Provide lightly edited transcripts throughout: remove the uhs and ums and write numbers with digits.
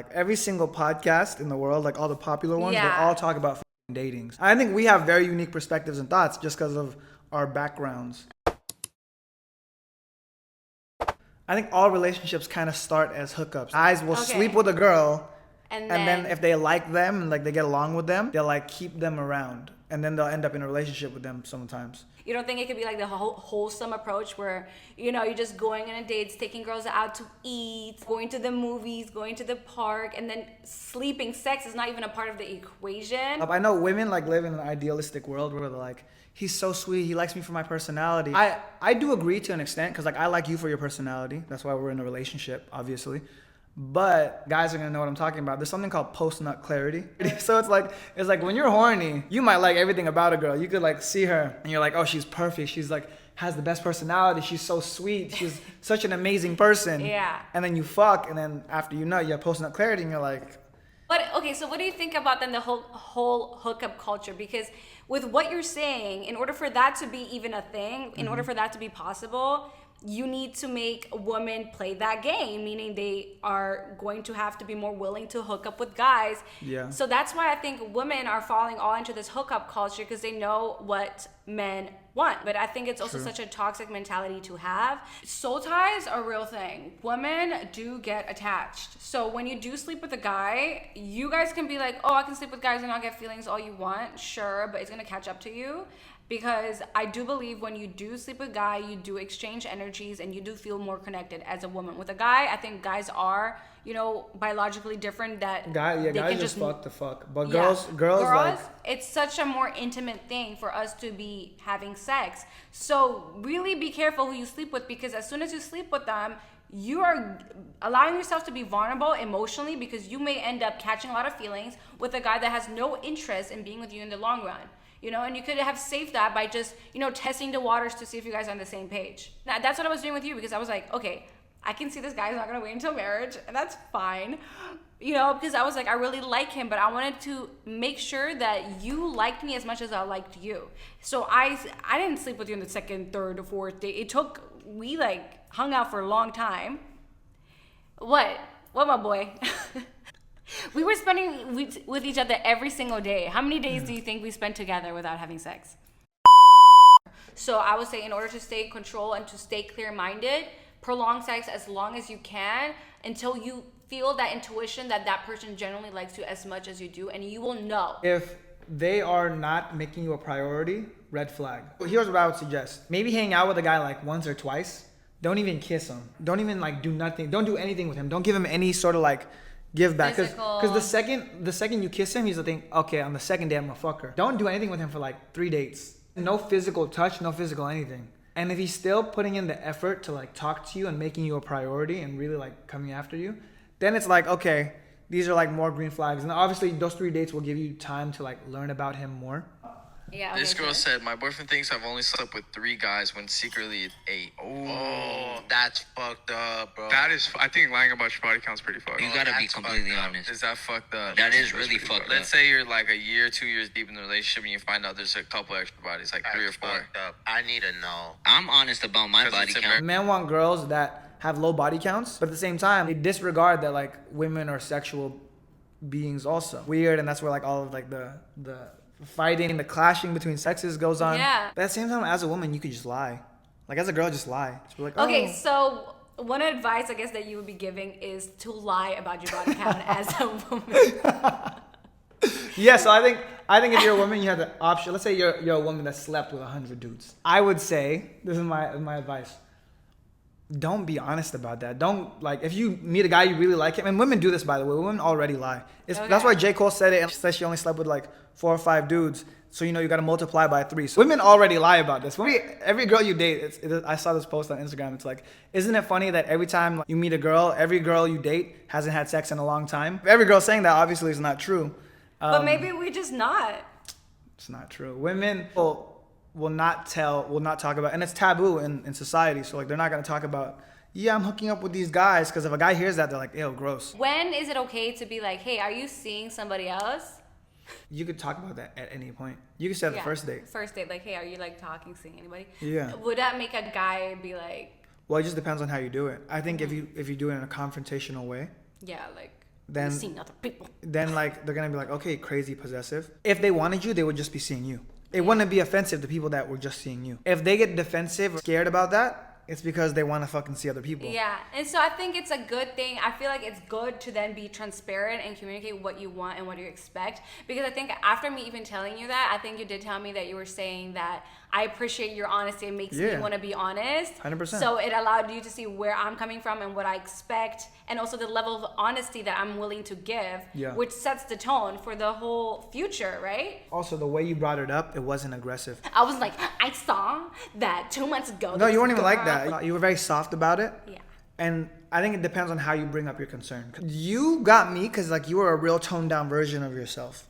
Like every single podcast in the world, like all the popular ones, they Yeah. all talk about fucking dating. I think we have very unique perspectives and thoughts just because of our backgrounds. I think all relationships kind of start as hookups. Guys will sleep with a girl, And then if they like them and like they get along with them, they'll like keep them around, and then they'll end up in a relationship with them sometimes. You don't think it could be like the wholesome approach where, you know, you're just going on a dates, taking girls out to eat, going to the movies, going to the park, and then sleeping. Sex is not even a part of the equation. I know women like live in an idealistic world where they're like, he's so sweet, he likes me for my personality. I do agree to an extent because like I like you for your personality. That's why we're in a relationship, obviously. But guys are gonna know what I'm talking about. There's something called post-nut clarity. So it's like when you're horny, you might like everything about a girl. You could like see her and you're like, oh, she's perfect. She's like has the best personality. She's so sweet. She's such an amazing person. Yeah. And then you fuck, and then after you nut, you have post-nut clarity, and you're like, But okay, so what do you think about then the whole hookup culture? Because with what you're saying, in order for that to be even a thing, in order for that to be possible, you need to make women play that game, meaning they are going to have to be more willing to hook up with guys. Yeah. So that's why I think women are falling all into this hookup culture because they know what men want. But I think it's also such a toxic mentality to have. Soul ties are a real thing. Women do get attached. So when you do sleep with a guy, you guys can be like, oh, I can sleep with guys and not get feelings all you want. Sure, but it's going to catch up to you. Because I do believe when you do sleep with a guy, you do exchange energies and you do feel more connected as a woman. With a guy, I think guys are, you know, biologically different that guys can just fuck the fuck. But Yeah. girls like, it's such a more intimate thing for us to be having sex. So really be careful who you sleep with because as soon as you sleep with them, you are allowing yourself to be vulnerable emotionally because you may end up catching a lot of feelings with a guy that has no interest in being with you in the long run. You know, and you could have saved that by just, you know, testing the waters to see if you guys are on the same page. Now, that's what I was doing with you because I was like, okay, I can see this guy's not gonna wait until marriage, and that's fine. You know, because I was like, I really like him, but I wanted to make sure that you liked me as much as I liked you. So I didn't sleep with you on the second, third, or fourth date. We like hung out for a long time. What, my boy? We were spending with each other every single day. How many days do you think we spent together without having sex? So I would say in order to stay in control and to stay clear-minded, prolong sex as long as you can until you feel that intuition that that person generally likes you as much as you do, and you will know. if they are not making you a priority, red flag. Here's what I would suggest. Maybe hang out with a guy like once or twice. Don't even kiss him. Don't even like do nothing. Don't do anything with him. Don't give him any sort of like give back. Because the second you kiss him, he's the thing, okay, on the second day I'm gonna fuck her. Don't do anything with him for like 3 dates. No physical touch, no physical anything. And if he's still putting in the effort to like talk to you and making you a priority and really like coming after you, then it's like, okay, these are like more green flags. And obviously those 3 dates will give you time to like learn about him more. Yeah. This girl said, my boyfriend thinks I've only slept with 3 guys when secretly it's 8. Oh, that's fucked up, bro. That is, I think lying about your body count's pretty fucked. You gotta be That's completely fucked up. honest. Is that fucked up? That is That's really pretty fucked up. Let's say you're like a year, 2 years deep in the relationship and you find out there's a couple extra bodies, like 3 or 4. Fucked up. I need to know. I'm honest about my 'Cause body it's a count. Men want girls that have low body counts, but at the same time, they disregard that like women are sexual beings also. Weird, and that's where like all of like the fighting, the clashing between sexes goes on. Yeah. But at the same time, as a woman, you could just lie. Like as a girl, just lie. Just be like, oh. Okay, so one advice I guess that you would be giving is to lie about your body count as a woman. Yeah, so I think if you're a woman, you have the option. Let's say you're a woman that slept with 100 dudes. I would say, this is my advice. Don't be honest about that. Don't, like, if you meet a guy, you really like him, and women do this, by the way. Women already lie. That's why J. Cole said it, and she said she only slept with like 4 or 5 dudes. So, you know, you got to multiply by 3. So women already lie about this. Every girl you date, I saw this post on Instagram. It's like, isn't it funny that every time you meet a girl, every girl you date hasn't had sex in a long time? Every girl saying that obviously is not true. But maybe we're just not. It's not true. Women will not talk about, and it's taboo in society. So like they're not gonna talk about, yeah, I'm hooking up with these guys, because if a guy hears that, they're like, ew, gross. When is it okay to be like, hey, are you seeing somebody else? You could talk about that at any point. You could say at the first date. First date, like, hey, are you like talking, seeing anybody? Yeah. Would that make a guy be like, Well, it just depends on how you do it. I think if you do it in a confrontational way, yeah, like, then Seeing other people. then like they're gonna be like, okay, crazy possessive. If they wanted you, they would just be seeing you. It wouldn't be offensive to people that were just seeing you. If they get defensive or scared about that, it's because they want to fucking see other people. Yeah, and so I think it's a good thing. I feel like it's good to then be transparent and communicate what you want and what you expect. Because I think after me even telling you that, I think you did tell me that you were saying that I appreciate your honesty. It makes me want to be honest. 100%. So it allowed you to see where I'm coming from and what I expect, and also the level of honesty that I'm willing to give, which sets the tone for the whole future, right? Also, the way you brought it up, it wasn't aggressive. I was like, I saw that 2 months ago. No, you weren't even like that. You were very soft about it. Yeah. And I think it depends on how you bring up your concern. You got me because like you were a real toned down version of yourself.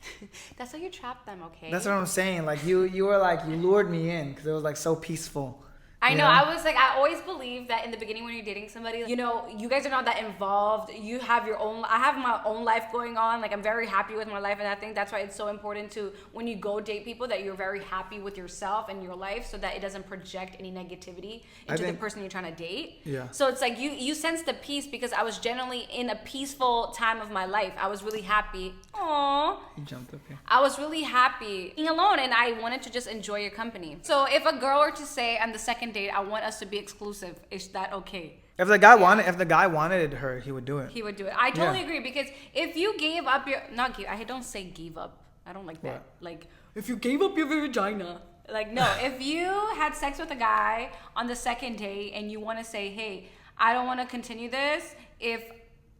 That's how you trap them, okay? That's what I'm saying. Like you were like, you lured me in because it was like so peaceful. I know. I was like, I always believe that in the beginning when you're dating somebody, you know, you guys are not that involved. You have your own, I have my own life going on. Like, I'm very happy with my life. And I think that's why it's so important to, when you go date people, that you're very happy with yourself and your life so that it doesn't project any negativity into the person you're trying to date. Yeah. So it's like you sense the peace because I was generally in a peaceful time of my life. I was really happy. Aww. You jumped up here. I was really happy being alone and I wanted to just enjoy your company. So if a girl were to say on the second date, I want us to be exclusive, is that okay? If the guy wanted her, he would do it. He would do it. I totally agree because if you gave up your, I don't say gave up. I don't like that. What? Like, if you gave up your vagina. Like, no, if you had sex with a guy on the second date and you want to say, hey, I don't want to continue this, if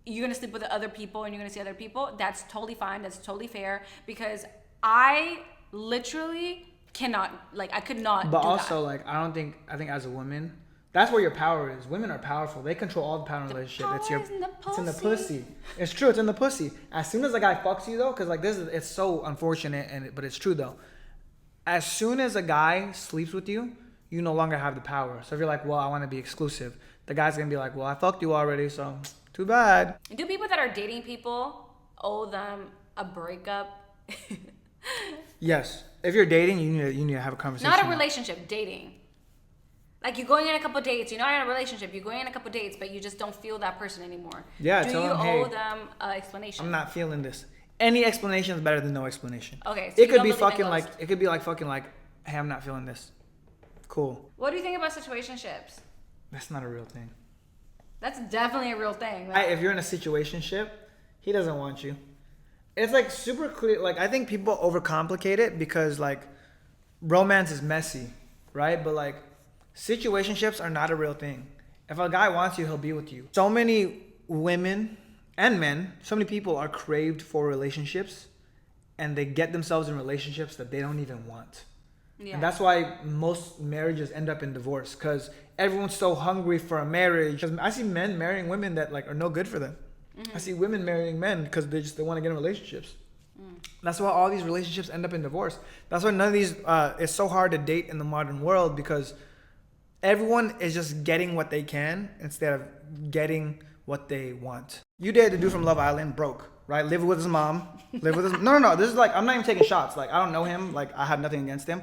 you're going to sleep with other people and you're going to see other people, that's totally fine. That's totally fair because I literally cannot, like, I could not But do also, that. like, I think as a woman, that's where your power is. Women are powerful. They control all the power in a relationship. Power It's is in the it's in the pussy. pussy. It's true. It's in the pussy. As soon as a guy fucks you, though, because like it's so unfortunate, but it's true though. As soon as a guy sleeps with you, you no longer have the power. So if you're like, well, I want to be exclusive, the guy's gonna be like, well, I fucked you already, so too bad. Do people that are dating people owe them a breakup? Yes. If you're dating, you need to have a conversation. Not a relationship, dating. Like, you're going on a couple dates, you're not in a relationship, you're going on a couple dates, but you just don't feel that person anymore. Yeah, Do tell you them, owe hey, them an explanation? I'm not feeling this. Any explanation is better than no explanation. Okay, so It you could don't be believe in fucking like, ghosts. it could be like fucking like, hey, I'm not feeling this. Cool. What do you think about situationships? That's not a real thing. That's definitely a real thing. Like, If you're in a situationship, he doesn't want you. It's like super clear. Like, I think people overcomplicate it because like romance is messy, right? But like situationships are not a real thing. If a guy wants you, he'll be with you. So many women and men, so many people are craved for relationships and they get themselves in relationships that they don't even want. yeah. And that's why most marriages end up in divorce because everyone's so hungry for a marriage. 'Cause I see men marrying women that like are no good for them. I see women marrying men because they want to get in relationships. That's why all these relationships end up in divorce. That's why none of these, it's so hard to date in the modern world because everyone is just getting what they can instead of getting what they want. You dated the dude from Love Island, broke, right? Live with his mom. No. This is like, I'm not even taking shots. Like, I don't know him. Like, I have nothing against him.